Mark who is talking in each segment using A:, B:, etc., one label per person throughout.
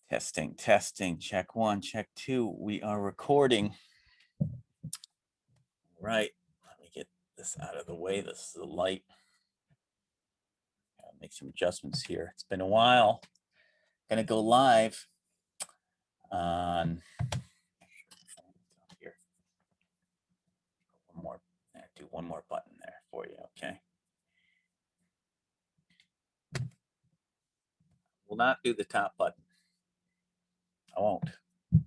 A: Testing, testing, check one, check two. We are recording. Right. Let me get this out of the way. This is the light. Gotta make some adjustments here. It's been a while. Gonna go live on here. One more. Do one more button there for you. Okay. Will not do the top button. I won't. I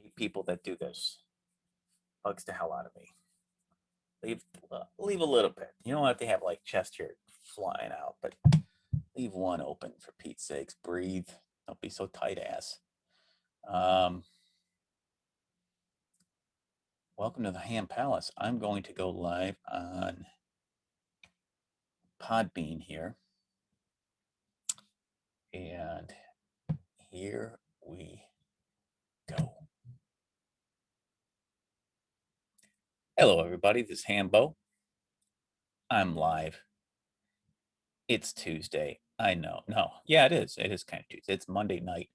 A: hate people that do this. Bugs the hell out of me. Leave a little bit. You don't have to have like chest hair flying out, but leave one open for Pete's sakes. Breathe. Don't be so tight ass. Welcome to the Ham Palace. I'm going to go live on Podbean here. And here we go. Hello, everybody. This is Hambo. I'm live. It's Tuesday. I know. No, yeah, it is. It is kind of Tuesday. It's Monday night,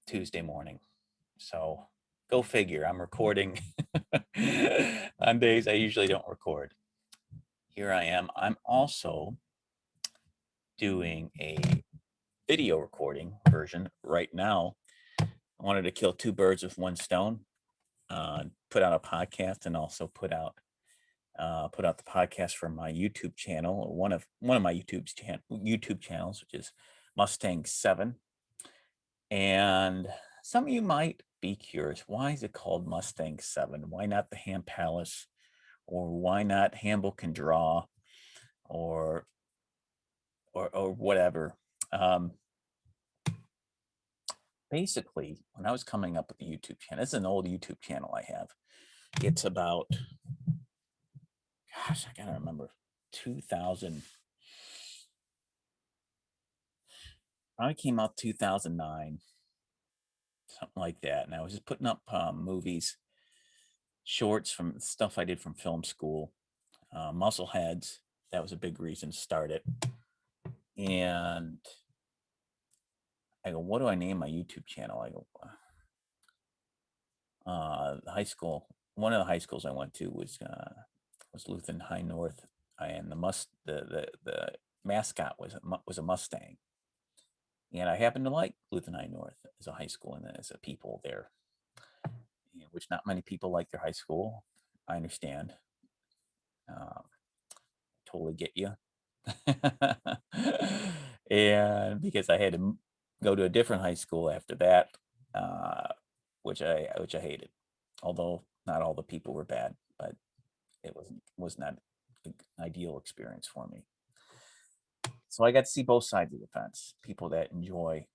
A: Tuesday morning. So go figure. I'm recording on days I usually don't record. Here I am. I'm also doing a video recording version right now. I wanted to kill two birds with one stone. Put out a podcast and also put out the podcast for my YouTube channel, or one of my YouTube channels, which is Mustang 7. And some of you might be curious, why is it called Mustang 7? Why not the Ham Palace? Or why not Hambo Can Draw? Or whatever. Basically, when I was coming up with the YouTube channel, it's an old YouTube channel I have. It's about, gosh, I gotta remember, 2000. I came out 2009, something like that. And I was just putting up movies, shorts from stuff I did from film school, Muscleheads. That was a big reason to start it. And I go, what do I name my YouTube channel? I go, high school. One of the high schools I went to was Lutheran High North, and the mascot was a Mustang. And I happened to like Lutheran High North as a high school and as a people there, which not many people like their high school. I understand. Totally get you. And because I had to go to a different high school after that, which I hated. Although not all the people were bad, but it was not an ideal experience for me. So I got to see both sides of the fence. People that enjoy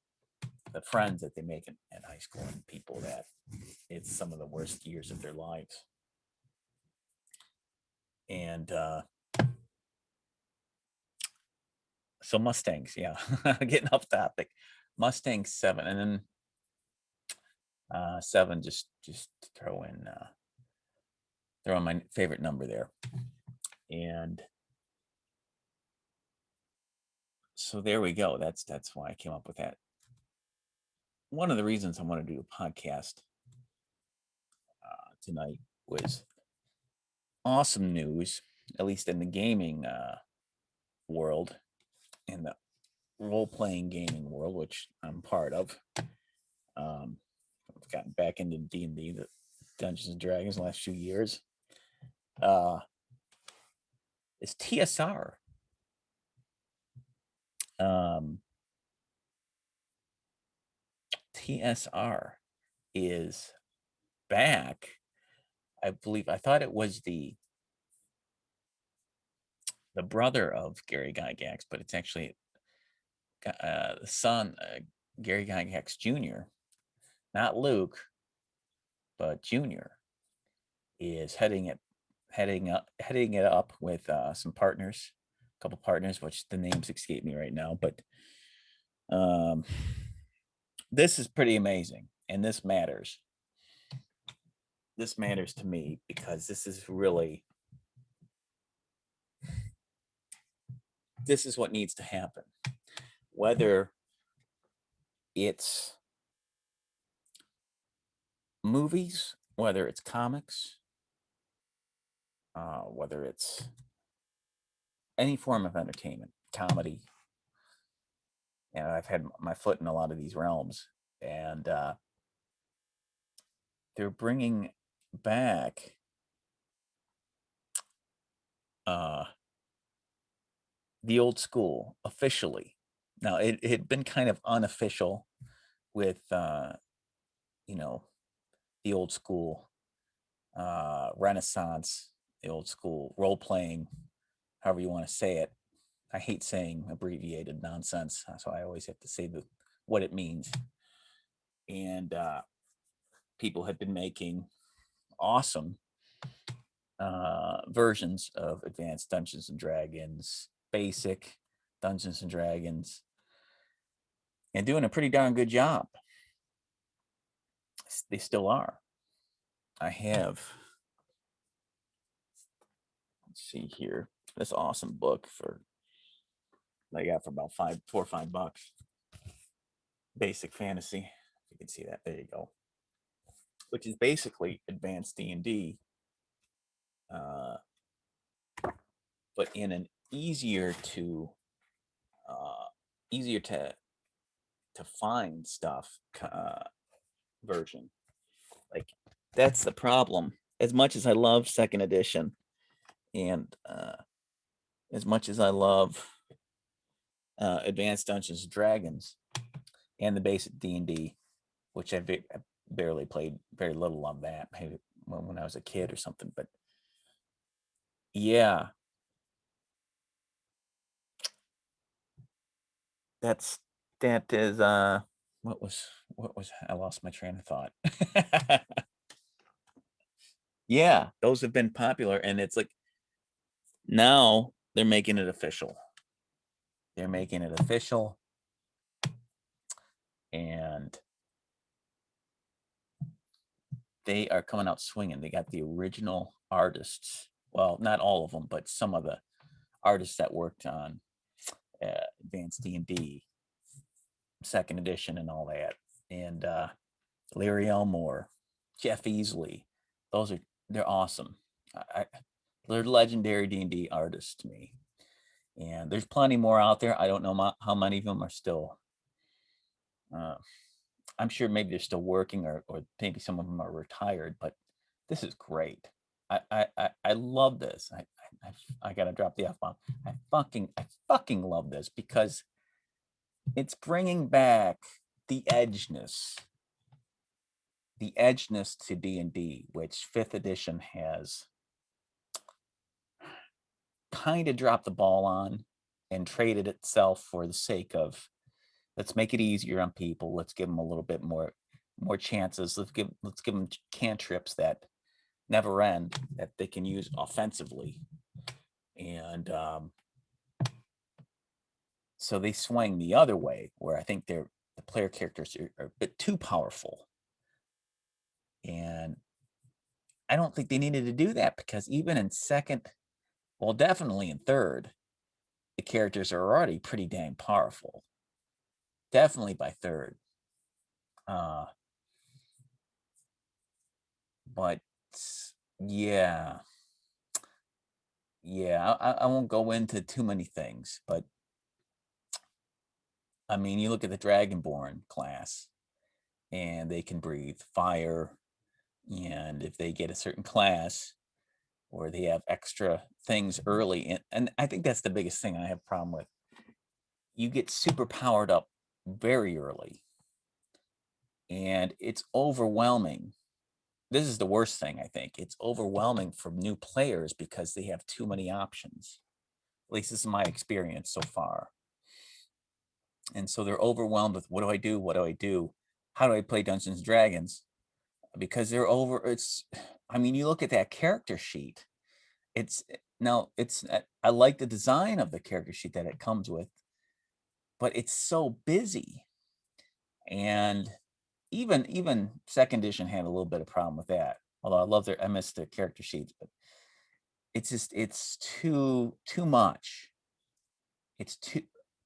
A: the friends that they make in high school, and people that it's some of the worst years of their lives. And so Mustangs, yeah, getting off topic. Mustang 7, and then 7 just throw in my favorite number there. And so there we go. That's why I came up with that. One of the reasons I wanted to do a podcast tonight was awesome news, at least in the gaming world, in the role-playing gaming world, which I'm part of. I've gotten back into D&D, the Dungeons and Dragons, the last few years. Is TSR. TSR is back. I believe, I thought it was the brother of Gary Gygax, but it's actually the son, Gary Gygax Jr., not Luke, but Jr., is heading it up with some partners, a couple partners, which the names escape me right now, but this is pretty amazing, and this matters. This matters to me because this is what needs to happen. Whether it's movies, whether it's comics, whether it's any form of entertainment, comedy. And I've had my foot in a lot of these realms, and they're bringing back the old school officially. Now it had been kind of unofficial with you know, the old school Renaissance, the old school role playing, however you want to say it. I hate saying abbreviated nonsense, so I always have to say what it means. And people have been making awesome versions of Advanced Dungeons and Dragons, basic Dungeons and Dragons, and doing a pretty darn good job. They still are. I have, let's see here, this awesome book for I got for about $4 or $5. Basic fantasy. You can see that. There you go. Which is basically advanced D&D, but in an easier to find stuff version. Like, that's the problem. As much as I love second edition, and as much as I love Advanced Dungeons and Dragons and the basic D&D, which I barely played, very little of that, maybe when I was a kid or something. But yeah, that is what was I lost my train of thought. Yeah, those have been popular, and it's like now they're making it official. They're making it official, and they are coming out swinging. They got the original artists. Well, not all of them, but some of the artists that worked on Advanced D&D, second edition, and all that. And Larry Elmore, Jeff Easley, they're awesome. They're legendary D&D artists to me. And there's plenty more out there. I don't know how many of them are still. I'm sure maybe they're still working, or maybe some of them are retired. But this is great. I love this. I gotta drop the F-bomb. I fucking love this, because it's bringing back the edgeness to D&D, which 5th edition has kind of dropped the ball on and traded itself for the sake of, let's make it easier on people. Let's give them a little bit more chances. Let's give them cantrips that never end, that they can use offensively. And so they swing the other way, where I think the player characters are a bit too powerful. And I don't think they needed to do that, because even in second, well, definitely in third, the characters are already pretty dang powerful. Definitely by third. But yeah, I won't go into too many things, but I mean, you look at the Dragonborn class, and they can breathe fire, and if they get a certain class, or they have extra things early, and I think that's the biggest thing I have a problem with. You get super powered up very early, and it's overwhelming. This is the worst thing, I think. It's overwhelming for new players, because they have too many options. At least this is my experience so far. And so they're overwhelmed with, what do I do? What do I do? How do I play Dungeons and Dragons? Because I mean, you look at that character sheet. I like the design of the character sheet that it comes with, but it's so busy. And even second edition had a little bit of problem with that. Although I miss the character sheets, but it's too much. It's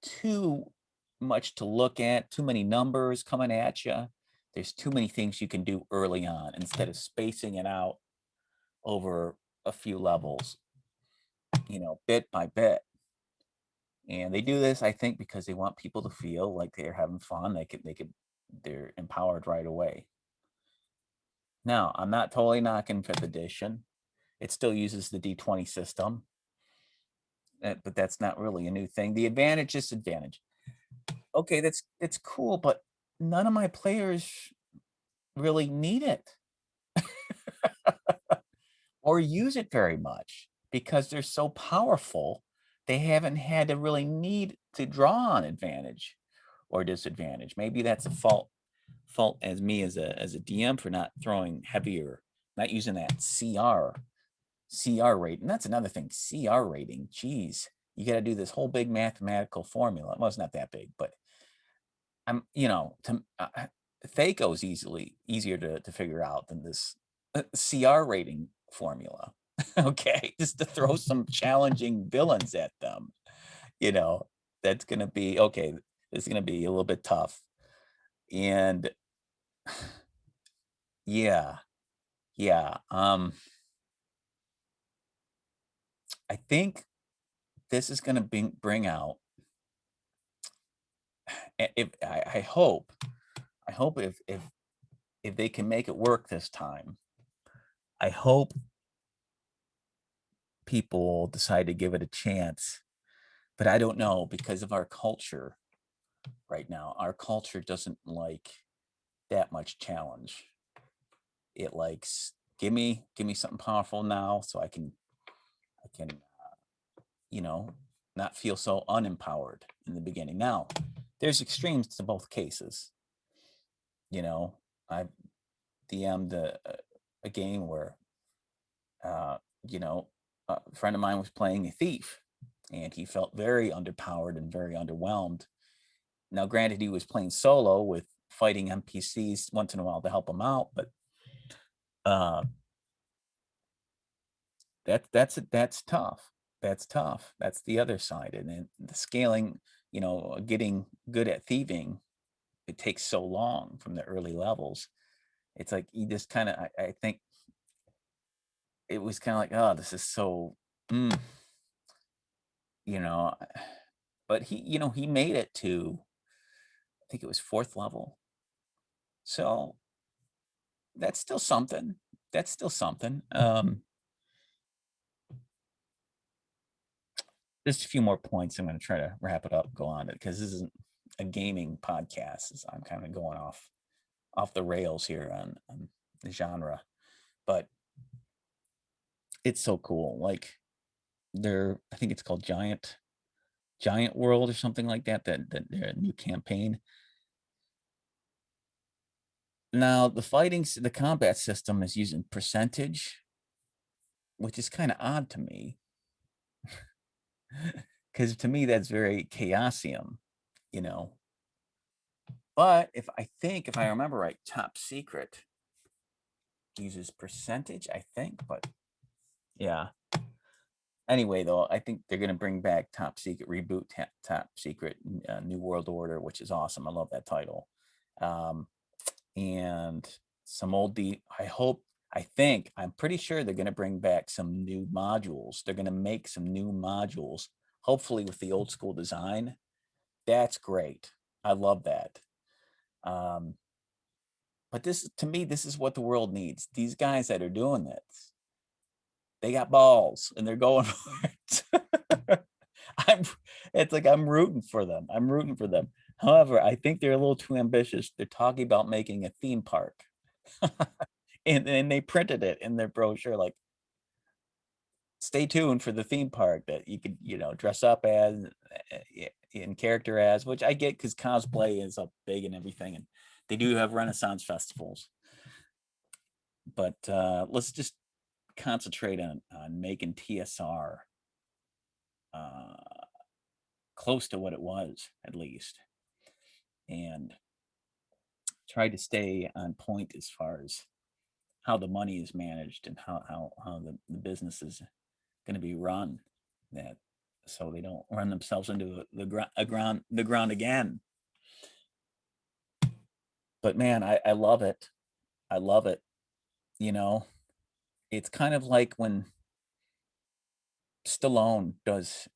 A: too much to look at, too many numbers coming at you. There's too many things you can do early on instead of spacing it out over a few levels, bit by bit. And they do this, I think, because they want people to feel like they're having fun. They're empowered right away. Now, I'm not totally knocking 5th edition. It still uses the D20 system, but that's not really a new thing. The advantage, disadvantage. Okay, it's cool, but none of my players really need it or use it very much because they're so powerful. They haven't had to really need to draw on advantage or disadvantage. Maybe that's a fault as me as a DM for not throwing heavier, not using that CR rate. And that's another thing, CR rating. Geez, you got to do this whole big mathematical formula. Well, it's not that big, but I'm, Thaco's easier to figure out than this CR rating formula. Okay, just to throw some challenging villains at them, you know, that's gonna be okay. It's gonna be a little bit tough, and yeah, yeah. I think this is gonna bring out. If I hope, if they can make it work this time, I hope people decide to give it a chance. But I don't know because of our culture right now. Our culture doesn't like that much challenge. It likes give me something powerful now so I can not feel so unempowered in the beginning. Now, there's extremes to both cases. I've DM'd a game where uh, a friend of mine was playing a thief and he felt very underpowered and very underwhelmed. Now, granted, he was playing solo with fighting NPCs once in a while to help him out, but uh, that's tough. That's tough. That's the other side, and then the scaling. Getting good at thieving, it takes so long from the early levels. It's like you just kind of. I think it was kind of like, oh, this is so. Mm, you know, but he made it to. I think it was 4th level. So that's still something. That's still something. Just a few more points. I'm going to try to wrap it up, go on it because this isn't a gaming podcast. I'm kind of going off the rails here on the genre, but it's so cool. Like I think it's called Giant World or something like that. That their new campaign. Now the combat system is using percentage, which is kind of odd to me because to me that's very Chaosium, you know. But if I remember right, Top Secret uses percentage, I think. But yeah. Anyway, though, I think they're going to bring back Top Secret, reboot Top Secret, New World Order, which is awesome. I love that title. And some old I'm pretty sure they're going to bring back some new modules. They're going to make some new modules, hopefully with the old school design. That's great. I love that. But to me, this is what the world needs. These guys that are doing this, they got balls and they're going for it. It's like I'm rooting for them. I'm rooting for them. However, I think they're a little too ambitious. They're talking about making a theme park. and they printed it in their brochure, like, stay tuned for the theme park that you could, dress up as in character as, which I get because cosplay is up big and everything. And they do have Renaissance festivals. But let's just concentrate on making TSR close to what it was, at least, and try to stay on point as far as how the money is managed and how the business is going to be run, that so they don't run themselves into the ground again. But man, I love it. I love it. You know, it's kind of like when Stallone does,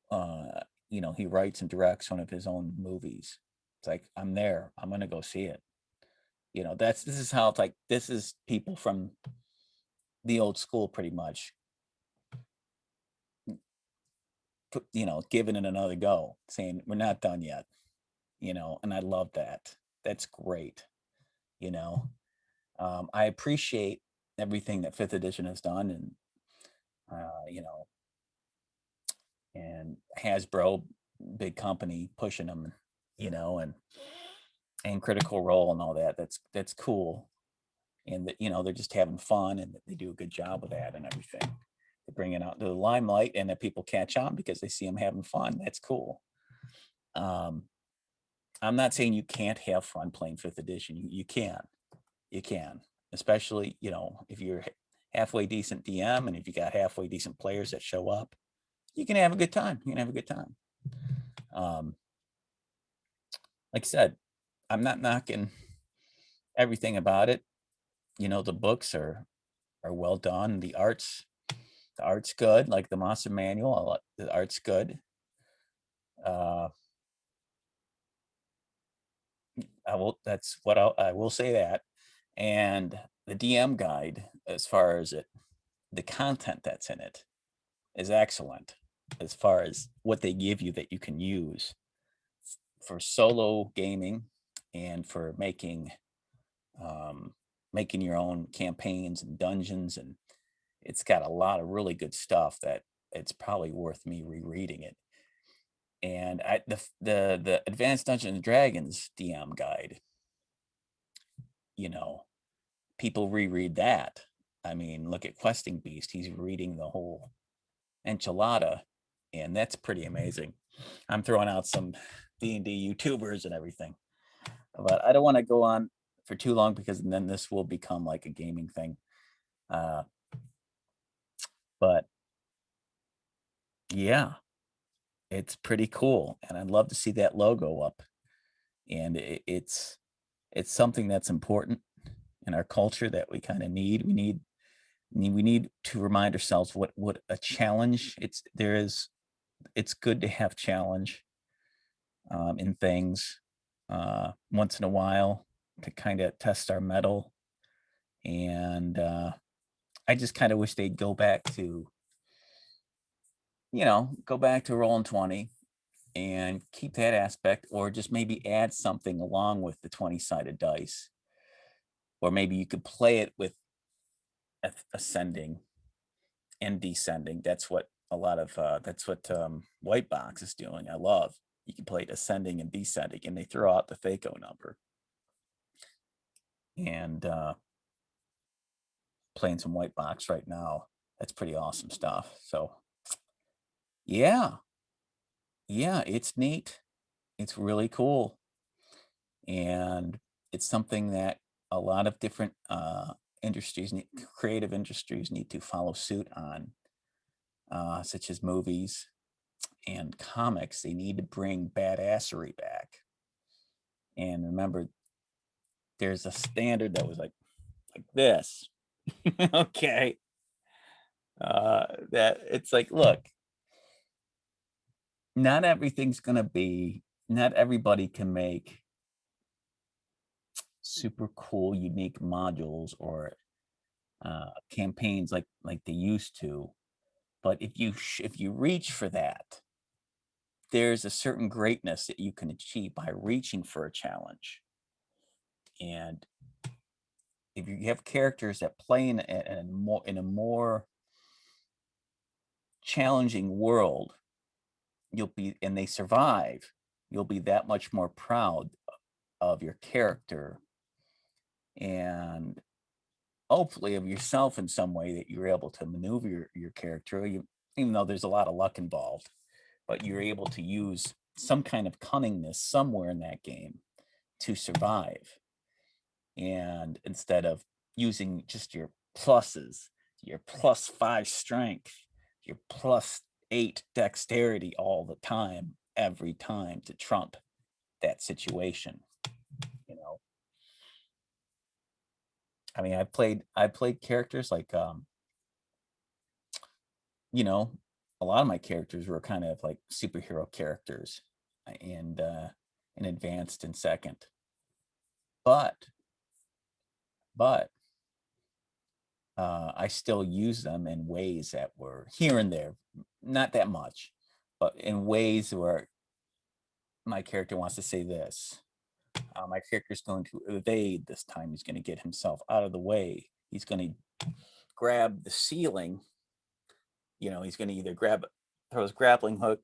A: he writes and directs one of his own movies. It's like, I'm there. I'm gonna go see it. This is how it's like. This is people from the old school, pretty much, giving it another go, saying we're not done yet. And I love that. That's great. You know, I appreciate everything that Fifth Edition has done, and uh, you know, and Hasbro, big company, pushing them, and Critical Role and all that. That's cool, and that they're just having fun, and that they do a good job with that and everything. They bring it out to the limelight, and that people catch on because they see them having fun. That's cool. Um, I'm not saying you can't have fun playing Fifth Edition. You can, especially if you're halfway decent DM, and if you got halfway decent players that show up, you can have a good time. You can have a good time. Um, like I said, I'm not knocking everything about it. The books are well done. The art's good. Like the Monster Manual, the art's good. Uh, I will say that. And the DM guide, as far as the content that's in it, is excellent. As far as what they give you that you can use for solo gaming, and for um, making your own campaigns and dungeons, and it's got a lot of really good stuff that it's probably worth me rereading it. And the Advanced Dungeons and Dragons DM guide, you know, people reread that. I mean, look at Questing Beast. He's reading the whole enchilada, and that's pretty amazing. I'm throwing out some D&D YouTubers and everything, but I don't want to go on for too long, because then this will become like a gaming thing. Uh, but yeah, it's pretty cool, and I'd love to see that logo up. And it's something that's important in our culture that we kind of need. We need to remind ourselves what a challenge it's good to have challenge in things once in a while, to kind of test our mettle. And I just kind of wish they'd go back to rolling 20 and keep that aspect, or just maybe add something along with the 20-sided dice, or maybe you could play it with ascending and descending. That's what White Box is doing. I love, you can play it ascending and descending, and they throw out the THAC0 number. And playing some White Box right now. That's pretty awesome stuff. So yeah, it's neat. It's really cool. And it's something that a lot of different creative industries need to follow suit on, such as movies and comics. They need to bring badassery back. And remember, there's a standard that was like this. Okay. That it's like, look, not everybody can make super cool, unique modules, or campaigns like they used to. But if you reach for that, there's a certain greatness that you can achieve by reaching for a challenge. And if you have characters that play in a more challenging world, and they survive, you'll be that much more proud of your character, and hopefully of yourself in some way, that you're able to maneuver your character, even though there's a lot of luck involved, but you're able to use some kind of cunningness somewhere in that game to survive. And instead of using just your pluses, your +5 strength, your +8 dexterity all the time, every time, to trump that situation. I mean, I played characters like you know, a lot of my characters were kind of like superhero characters and advanced in second. But but I still use them in ways that were here and there, not that much, but in ways where my character wants to say this. My character is going to evade this time. He's going to get himself out of the way. He's going to grab the ceiling. He's going to either throw his grappling hook,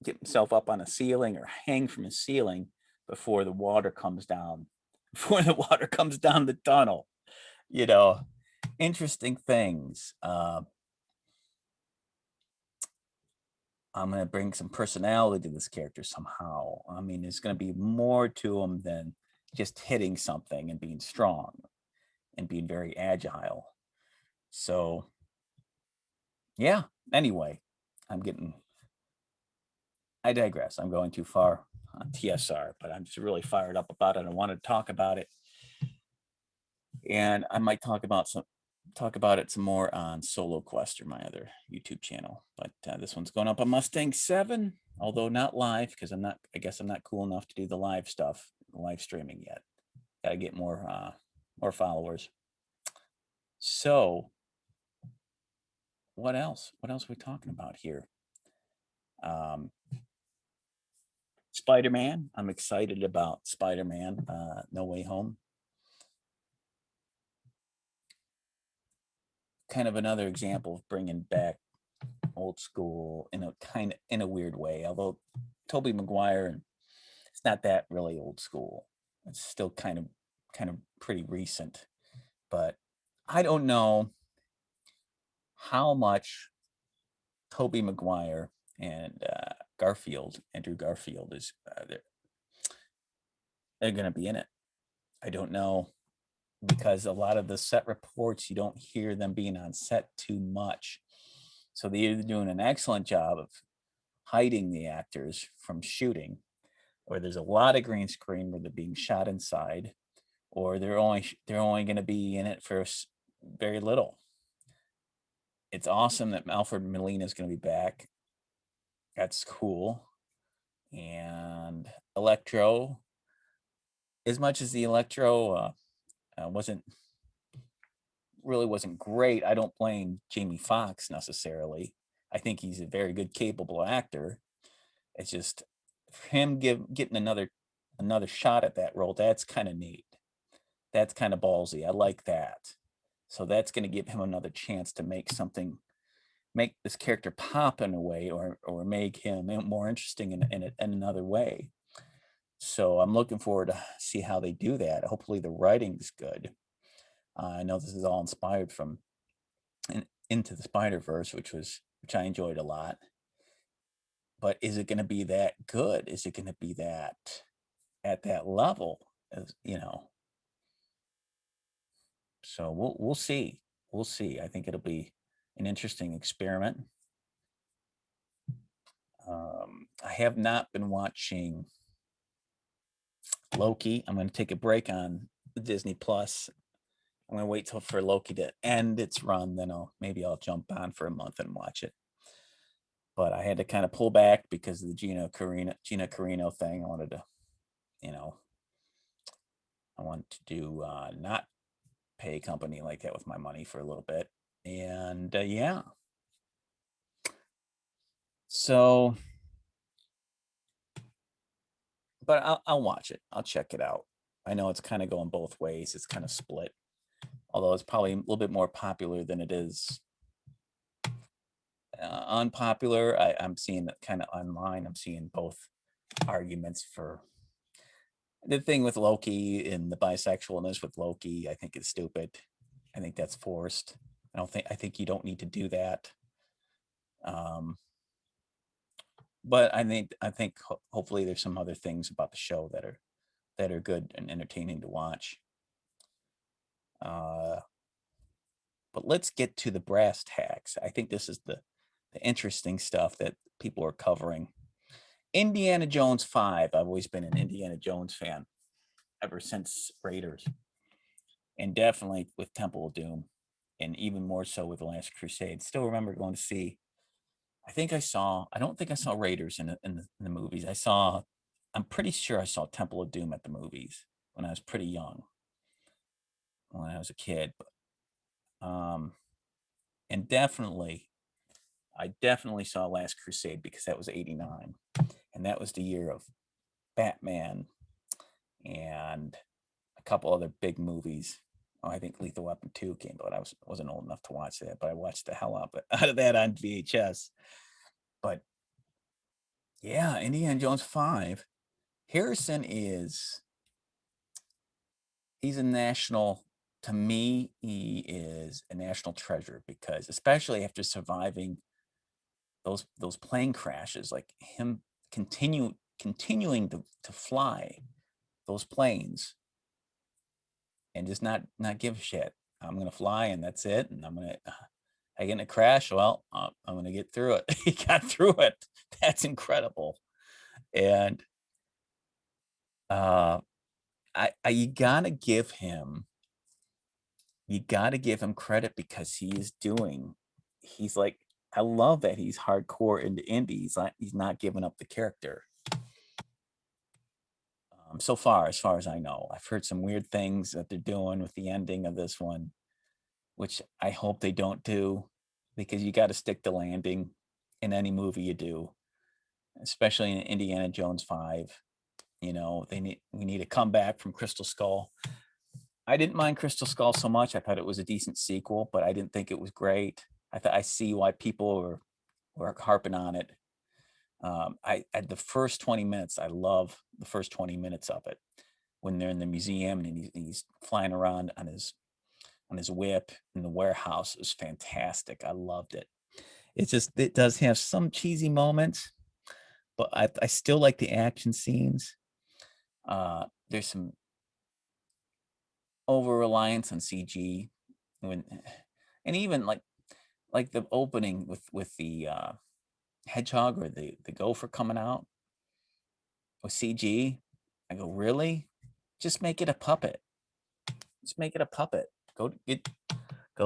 A: get himself up on a ceiling, or hang from a ceiling before the water comes down. Before the water comes down the tunnel. Interesting things. I'm going to bring some personality to this character somehow. I mean, there's going to be more to him than just hitting something and being strong and being very agile. So, yeah, anyway, I digress. I'm going too far on TSR, but I'm just really fired up about it. I want to talk about it. And I might talk about it some more on Solo Quest or my other YouTube channel. But this one's going up on Mustang 7, although not live because I guess I'm not cool enough to do the live stuff, live streaming yet. Got to get more followers. So what else? What else are we talking about here? Spider-Man. I'm excited about Spider-Man No Way Home. Kind of another example of bringing back old school in a weird way, although Tobey Maguire, it's not that really old school. It's still kind of pretty recent, but I don't know how much Tobey Maguire and Andrew Garfield is they're going to be in it. I don't know, because a lot of the set reports, you don't hear them being on set too much. So they're either doing an excellent job of hiding the actors from shooting, or there's a lot of green screen where they're being shot inside, or they're only going to be in it for very little. It's awesome that Alfred Molina is going to be back. That's cool. And Electro, as much as the Electro wasn't great, I don't blame Jamie Foxx necessarily. I think he's a very good, capable actor. It's just for him getting another shot at that role. That's kind of neat. That's kind of ballsy. I like that. So that's going to give him another chance to make this character pop in a way, or make him more interesting in another way. So I'm looking forward to see how they do that. Hopefully the writing's good. I know this is all inspired from Into the Spider-Verse, which I enjoyed a lot. But is it going to be that good? Is it going to be that at that level? So we'll see. We'll see. I think it'll be an interesting experiment. I have not been watching Loki. I'm going to take a break on Disney Plus. I'm going to wait for Loki to end its run, then maybe I'll jump on for a month and watch it. But I had to kind of pull back because of the Gina Carino thing. I wanted to, do not pay a company like that with my money for a little bit. And yeah. So, but I'll watch it. I'll check it out. I know it's kind of going both ways. It's kind of split, although it's probably a little bit more popular than it is unpopular. I'm seeing that kind of online. I'm seeing both arguments for the thing with Loki, and the bisexualness with Loki. I think is stupid. I think that's forced. I think you don't need to do that. But I think hopefully there's some other things about the show that are good and entertaining to watch. But let's get to the brass tacks. I think this is the interesting stuff that people are covering. Indiana Jones 5. I've always been an Indiana Jones fan ever since Raiders. and definitely with Temple of Doom, and even more so with The Last Crusade. Still remember going to see. I don't think I saw Raiders in the movies. I'm pretty sure I saw Temple of Doom at the movies when I was pretty young, when I was a kid. Um, and I definitely saw Last Crusade because that was '89, and that was the year of Batman and a couple other big movies. Oh, I think Lethal Weapon 2 came, but wasn't old enough to watch that. But I watched the hell out of that on VHS. But yeah, Indiana Jones 5. Harrison he's a national, to me, he is a national treasure because especially after surviving those plane crashes, like him continuing to fly those planes and just not give a shit. I'm gonna fly and that's it. And I get in a crash. Well, I'm gonna get through it. He got through it. That's incredible. And you gotta give him credit because he's like, I love that he's hardcore into indie. He's not giving up the character. So far, as far as I know, I've heard some weird things that they're doing with the ending of this one, which I hope they don't do, because you got to stick to landing in any movie you do, especially in Indiana Jones 5. We need a comeback from Crystal Skull. I didn't mind Crystal Skull so much. I thought it was a decent sequel, but I didn't think it was great. I see why people were harping on it. I at the first 20 minutes, I love the first 20 minutes of it when they're in the museum and he's flying around on his whip in the warehouse. It was fantastic. I loved it. It does have some cheesy moments, but I still like the action scenes. There's some over reliance on CG and even like the opening with the hedgehog or the gopher coming out with CG. I go, really? Just make it a puppet. Just make it a puppet. Go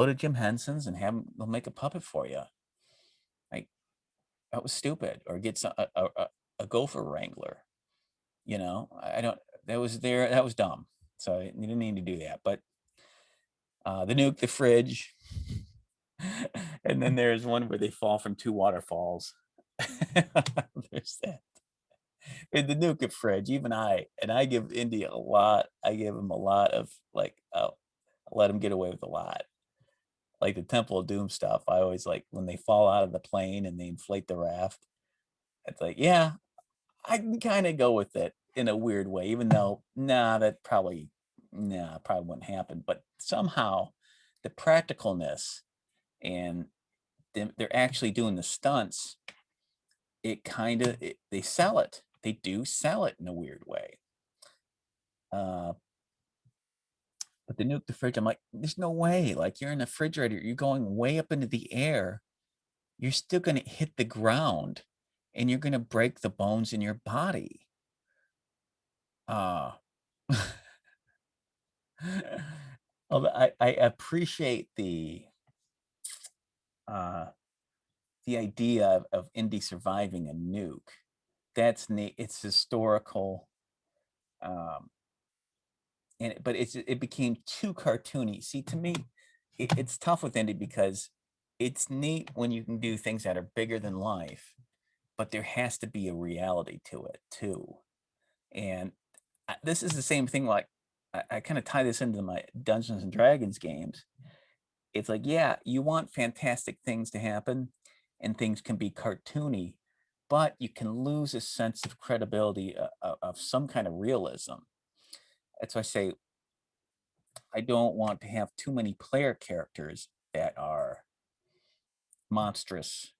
A: to Jim Henson's and they'll make a puppet for you. Like, that was stupid. Or get a gopher wrangler. I don't. That was dumb. So you didn't need to do that. But the nuke, the fridge, and then there's one where they fall from 2 waterfalls. There's that. In the nuke and fridge, I give Indy a lot. I give him a lot of I let him get away with a lot. Like the Temple of Doom stuff, I always like when they fall out of the plane and they inflate the raft. It's like, yeah, I can kind of go with it in a weird way, even though, probably wouldn't happen. But somehow the practicalness and they're actually doing the stunts, they sell it. They do sell it in a weird way. But the nuke the fridge, I'm like, there's no way. Like, you're in a refrigerator, you're going way up into the air. You're still going to hit the ground and you're going to break the bones in your body. I appreciate uh, the idea of Indy surviving a nuke. That's neat. It's historical. Um, but it became too cartoony. See, to me, it's tough with Indy because it's neat when you can do things that are bigger than life, but there has to be a reality to it too. And this is the same thing. Like, I kind of tie this into my Dungeons and Dragons games. It's like, yeah, you want fantastic things to happen, and things can be cartoony, but you can lose a sense of credibility of some kind of realism. That's why I say I don't want to have too many player characters that are monstrous.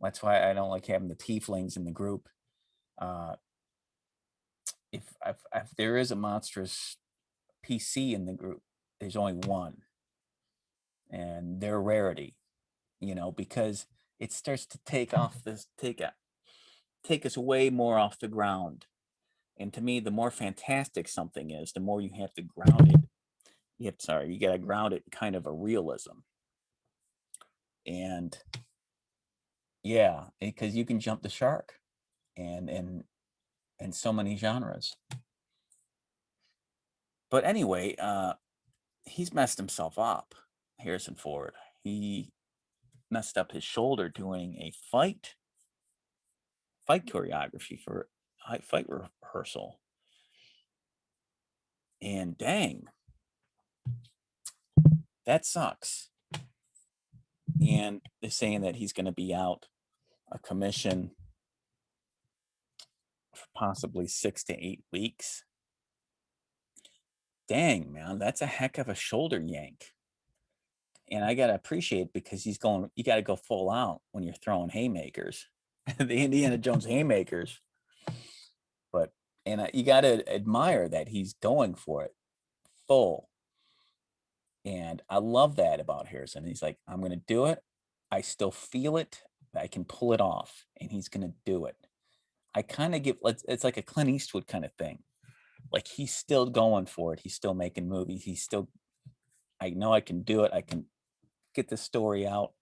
A: That's why I don't like having the tieflings in the group. Uh, if there is a monstrous PC in the group, there's only one, and they're a rarity, because it starts to take us way more off the ground. And to me, the more fantastic something is, the more you have to ground it you got to ground it in kind of a realism. And yeah, because you can jump the shark and so many genres. But anyway, he's messed himself up, Harrison Ford. He messed up his shoulder doing a fight choreography for fight rehearsal. And dang, that sucks. And they're saying that he's going to be out a commission for possibly 6 to 8 weeks. Dang, man, that's a heck of a shoulder yank. And I got to appreciate, because you got to go full out when you're throwing haymakers, the Indiana Jones haymakers. But, and you got to admire that he's going for it full. And I love that about Harrison. He's like, I'm going to do it. I still feel it. I can pull it off. And he's going to do it. I kind of it's like a Clint Eastwood kind of thing. Like, he's still going for it. He's still making movies. I know I can do it. I can get the story out.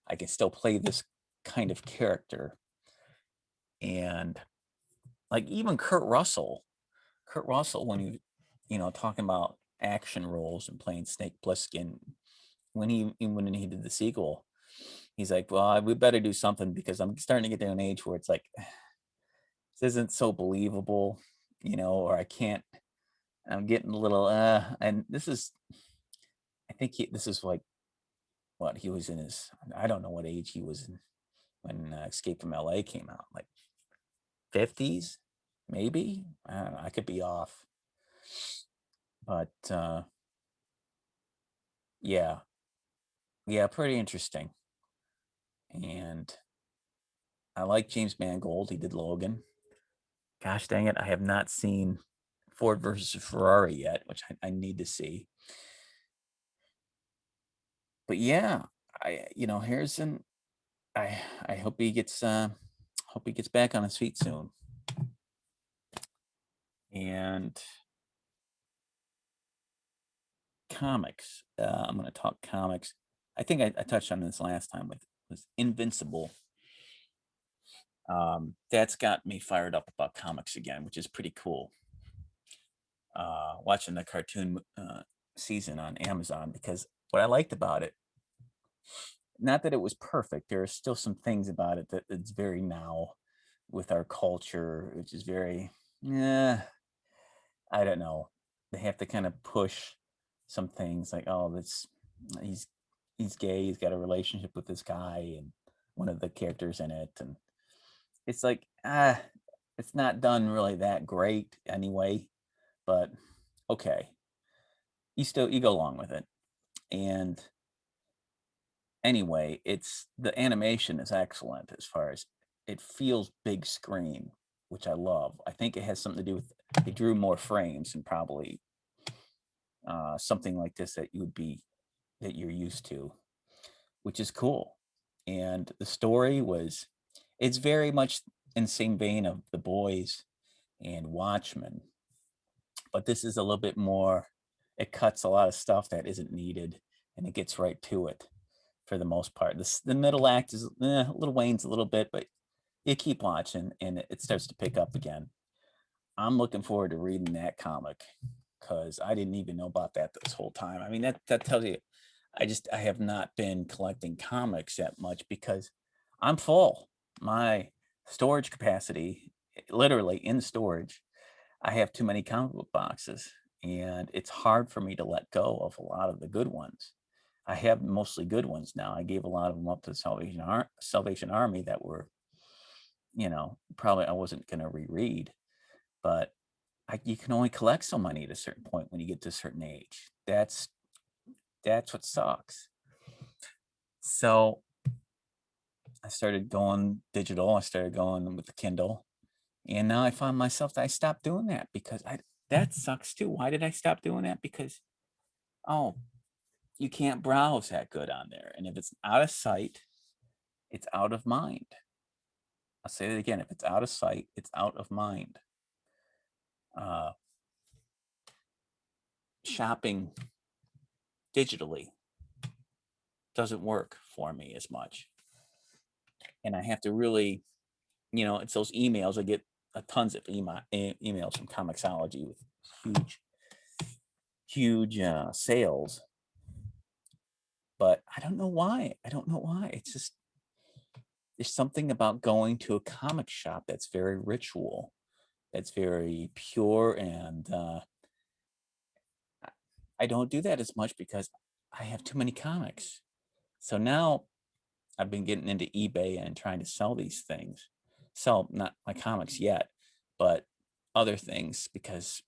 A: I can still play this kind of character. And like, even Kurt Russell, when talking about action roles and playing Snake Plissken, when he did the sequel, he's like, well, we better do something, because I'm starting to get to an age where it's like, this isn't so believable, or I'm getting a little, and this is, I think this is like, what he was in his, I don't know what age he was in when Escape from LA came out, like 50s, maybe. I don't know, I could be off. But yeah, pretty interesting. And I like James Mangold. He did Logan. Gosh dang it, I have not seen Ford versus Ferrari yet, which I need to see. But yeah, Harrison, I hope he gets back on his feet soon. And comics, I'm going to talk comics. I think I touched on this last time with Invincible. That's got me fired up about comics again, which is pretty cool. Watching the cartoon season on Amazon, because what I liked about it, not that it was perfect, there are still some things about it that it's very now with our culture, which is very, I don't know. They have to kind of push some things like, oh, he's gay, he's got a relationship with this guy and one of the characters in it, and it's like, it's not done really that great anyway, but okay, you go along with it. And anyway, the animation is excellent, as far as it feels big screen, which I love. I think it has something to do with they drew more frames, and probably something like this that you're used to, which is cool. And the story it's very much in the same vein of The Boys and Watchmen, but this is a little bit more, it cuts a lot of stuff that isn't needed, and it gets right to it for the most part. The middle act is a little wanes a little bit, but you keep watching and it starts to pick up again. I'm looking forward to reading that comic, because I didn't even know about that this whole time. I mean, that tells you, I have not been collecting comics that much, because I'm full. My storage capacity, literally in storage, I have too many comic book boxes, and it's hard for me to let go of a lot of the good ones. I have mostly good ones now. I gave a lot of them up to the Salvation Army that were, probably I wasn't going to reread, but you can only collect so many at a certain point when you get to a certain age. That's what sucks. So I started going digital. I started going with the Kindle, and now I find myself that I stopped doing that, because that sucks too. Why did I stop doing that? Because, oh, you can't browse that good on there, and if it's out of sight, it's out of mind. I'll say it again: if it's out of sight, it's out of mind. Shopping digitally doesn't work for me as much. And I have to really, it's those emails. I get tons of emails from Comixology with huge, huge sales. But I don't know why. I don't know why. It's just, there's something about going to a comic shop that's very ritual, that's very pure. And I don't do that as much because I have too many comics. So now I've been getting into eBay and trying to sell these things. Sell not my comics yet, but other things, because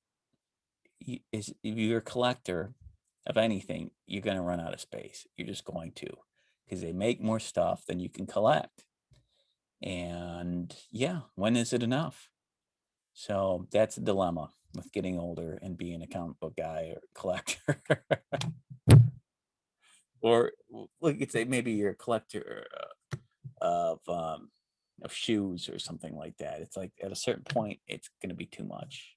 A: if you're a collector of anything, you're going to run out of space. You're just going to, because they make more stuff than you can collect. And yeah, when is it enough? So that's a dilemma with getting older and being a comic book guy or collector. Or look, you could say maybe you're a collector of shoes or something like that. It's like at a certain point, it's going to be too much.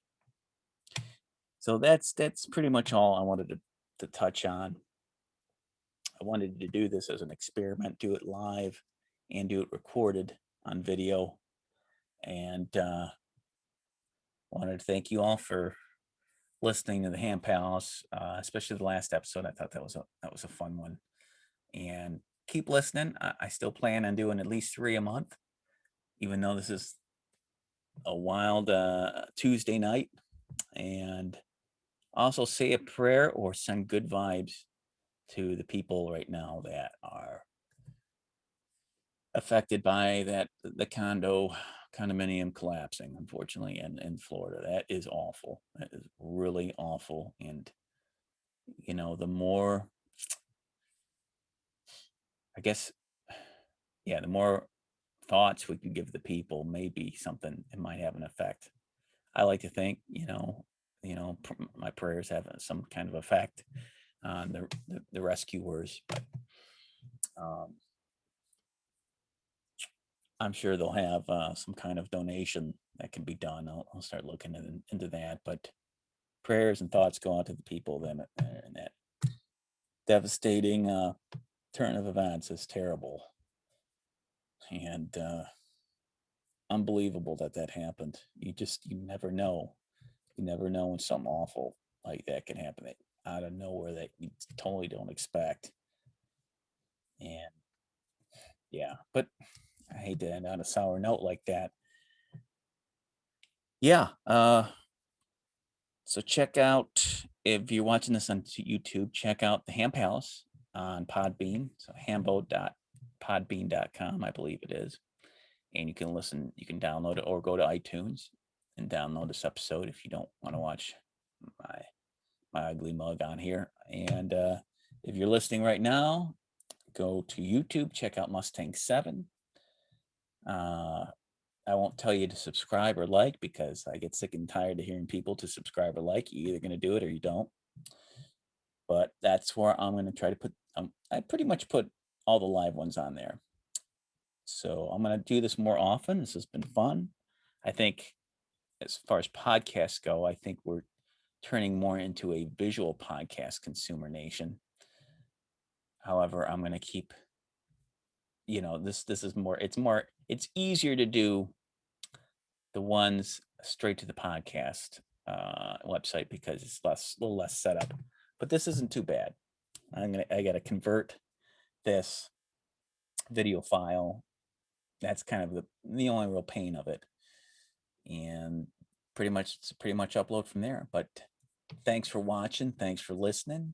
A: So that's pretty much all I wanted to touch on. I wanted to do this as an experiment, do it live and do it recorded on video. And wanted to thank you all for listening to the Ham Palace, especially the last episode. I thought that was a fun one. And keep listening. I still plan on doing at least 3 a month, even though this is a wild Tuesday night. And also say a prayer or send good vibes to the people right now that are affected by the condominium collapsing, unfortunately, in Florida. That is awful. That is really awful. And the more, I guess, yeah, the more thoughts we can give the people, maybe something, it might have an effect. I like to think, my prayers have some kind of effect on the rescuers. But I'm sure they'll have some kind of donation that can be done. I'll start looking into that. But prayers and thoughts go out to the people that in that devastating turn of events is terrible. And unbelievable that happened. You never know. You never know when something awful like that can happen out of nowhere that you totally don't expect. And yeah, but I hate to end on a sour note like that. Yeah. So check out, if you're watching this on YouTube, check out the Ham Palace on Podbean. So hambo.podbean.com, I believe it is. And you can download it or go to iTunes and download this episode if you don't want to watch my ugly mug on here. And if you're listening right now, go to YouTube, check out Mustang 7. I won't tell you to subscribe or like, because I get sick and tired of hearing people to subscribe or like. You're either going to do it or you don't. But that's where I'm going to try to put, I pretty much put all the live ones on there. So I'm going to do this more often. This has been fun. I think as far as podcasts go, I think we're turning more into a visual podcast consumer nation. However, I'm going to keep, this is more, it's easier to do the ones straight to the podcast website because it's a little less setup. But this isn't too bad. I got to convert this video file. That's kind of the only real pain of it. And pretty much upload from there. But thanks for watching. Thanks for listening.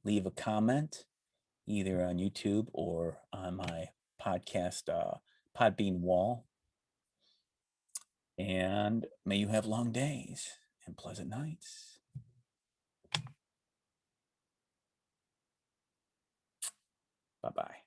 A: Leave a comment either on YouTube or on my podcast Podbean wall. And may you have long days and pleasant nights. Bye-bye.